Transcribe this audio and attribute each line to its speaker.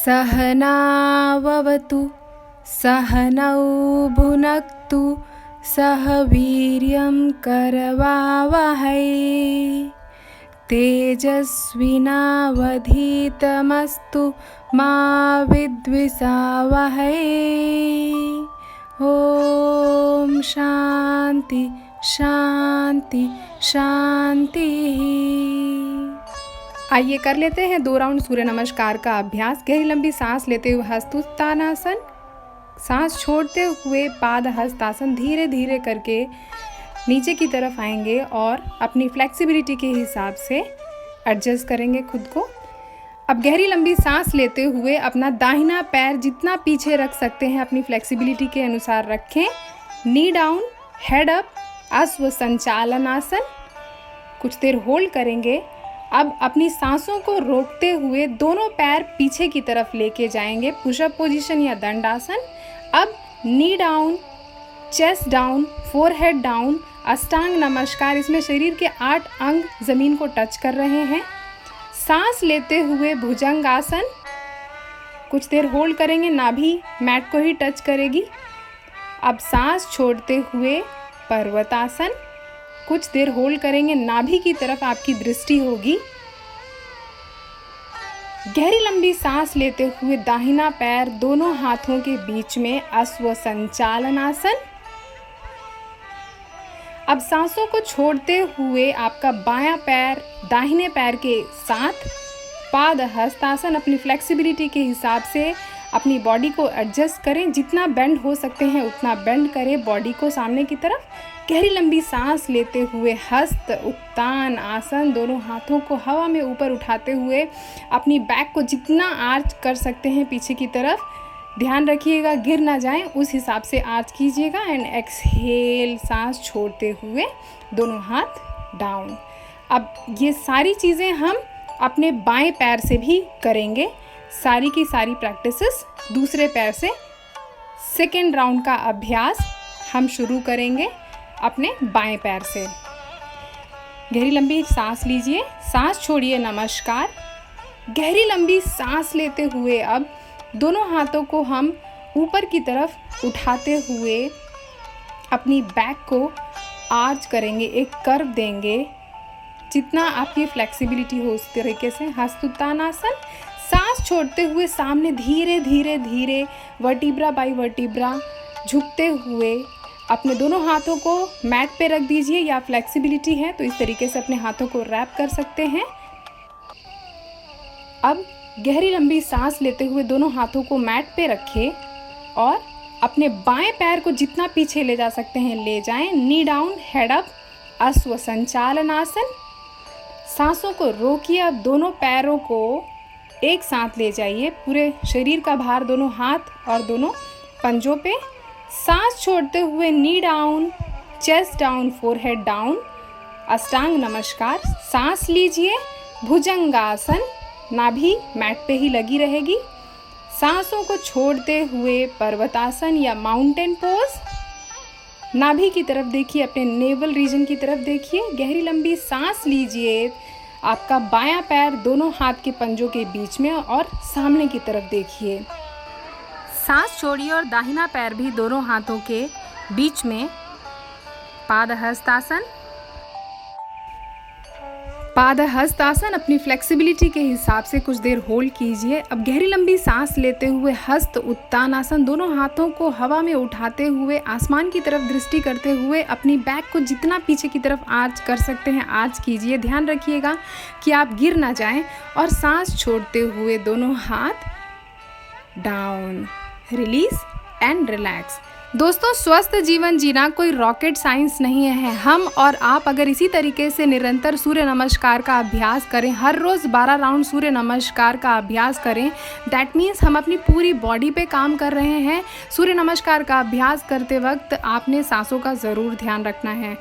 Speaker 1: सहनाववतु सहनौ भुनक्तु सह वीर्यं करवावहै तेजस्विनावधीतमस्तु मा विद्विषावहै। ओम शांति शांति शांति। आइए कर लेते हैं 2 राउंड सूर्य नमस्कार का अभ्यास। गहरी लंबी सांस लेते हुए हस्तोत्थानासन, सांस छोड़ते हुए पाद हस्तासन। धीरे धीरे करके नीचे की तरफ आएंगे और अपनी फ्लेक्सिबिलिटी के हिसाब से एडजस्ट करेंगे खुद को। अब गहरी लंबी सांस लेते हुए अपना दाहिना पैर जितना पीछे रख सकते हैं अपनी फ्लेक्सिबिलिटी के अनुसार रखें। नी डाउन, हेड अप, अश्व संचालन आसन। कुछ देर होल्ड करेंगे। अब अपनी सांसों को रोकते हुए दोनों पैर पीछे की तरफ लेके जाएंगे, पुशअप पोजीशन या दंडासन। अब knee down, chest down, forehead down, अष्टांग नमस्कार। इसमें शरीर के 8 अंग जमीन को टच कर रहे हैं। सांस लेते हुए भुजंग आसन। कुछ देर होल्ड करेंगे, नाभि मैट को ही टच करेगी। अब सांस छोड़ते हुए पर्वतासन। कुछ देर होल्ड करेंगे, नाभि की तरफ आपकी दृष्टि होगी। गहरी लंबी सांस लेते हुए दाहिना पैर दोनों हाथों के बीच में, अश्व संचालन आसन। अब सांसों को छोड़ते हुए आपका बायां पैर दाहिने पैर के साथ, पाद हस्तासन। अपनी फ्लेक्सिबिलिटी के हिसाब से अपनी बॉडी को एडजस्ट करें। जितना बेंड हो सकते हैं उतना बेंड करें बॉडी को सामने की तरफ। गहरी लंबी सांस लेते हुए हस्त उत्तान आसन। दोनों हाथों को हवा में ऊपर उठाते हुए अपनी बैक को जितना आर्च कर सकते हैं पीछे की तरफ, ध्यान रखिएगा गिर ना जाएं, उस हिसाब से आर्च कीजिएगा। एंड एक्सहेल, सांस छोड़ते हुए दोनों हाथ डाउन। अब ये सारी चीज़ें हम अपने बाएं पैर से भी करेंगे। सारी की सारी प्रैक्टिसेस दूसरे पैर से। सेकेंड राउंड का अभ्यास हम शुरू करेंगे अपने बाएं पैर से। गहरी लंबी सांस लीजिए, सांस छोड़िए, नमस्कार। गहरी लंबी सांस लेते हुए अब दोनों हाथों को हम ऊपर की तरफ उठाते हुए अपनी बैक को आर्च करेंगे, एक कर्व देंगे जितना आपकी फ्लेक्सिबिलिटी हो उस तरीके से। हस्तोत्थानासन। सांस छोड़ते हुए सामने धीरे धीरे धीरे वर्टिब्रा बाई वर्टिब्रा झुकते हुए अपने दोनों हाथों को मैट पे रख दीजिए, या फ्लेक्सिबिलिटी है तो इस तरीके से अपने हाथों को रैप कर सकते हैं। अब गहरी लंबी सांस लेते हुए दोनों हाथों को मैट पे रखें और अपने बाएं पैर को जितना पीछे ले जा सकते हैं ले जाएं। नी डाउन, हेड अप, अश्व संचालन आसन। सांसों को रोकिए। अब दोनों पैरों को एक साथ ले जाइए, पूरे शरीर का भार दोनों हाथ और दोनों पंजों पे। सांस छोड़ते हुए knee down, chest down, forehead down, अष्टांग नमस्कार। सांस लीजिए, भुजंगासन। नाभि मैट पे ही लगी रहेगी। सांसों को छोड़ते हुए पर्वतासन या माउंटेन पोज। नाभि की तरफ देखिए, अपने नेवल रीजन की तरफ देखिए। गहरी लंबी सांस लीजिए। आपका बायां पैर दोनों हाथ के पंजों के बीच में और सामने की तरफ देखिए। सांस छोड़िए और दाहिना पैर भी दोनों हाथों के बीच में, पाद हस्तासन। पाद हस्तासन अपनी फ्लेक्सिबिलिटी के हिसाब से कुछ देर होल्ड कीजिए। अब गहरी लंबी सांस लेते हुए हस्त उत्तानासन। दोनों हाथों को हवा में उठाते हुए आसमान की तरफ दृष्टि करते हुए अपनी बैक को जितना पीछे की तरफ आर्च कर सकते हैं आर्च कीजिए। ध्यान रखिएगा कि आप गिर ना जाएं। और सांस छोड़ते हुए दोनों हाथ डाउन, रिलीज एंड रिलैक्स। दोस्तों, स्वस्थ जीवन जीना कोई रॉकेट साइंस नहीं है। हम और आप अगर इसी तरीके से निरंतर सूर्य नमस्कार का अभ्यास करें, हर रोज़ 12 राउंड सूर्य नमस्कार का अभ्यास करें, दैट मीन्स हम अपनी पूरी बॉडी पे काम कर रहे हैं। सूर्य नमस्कार का अभ्यास करते वक्त आपने सांसों का ज़रूर ध्यान रखना है।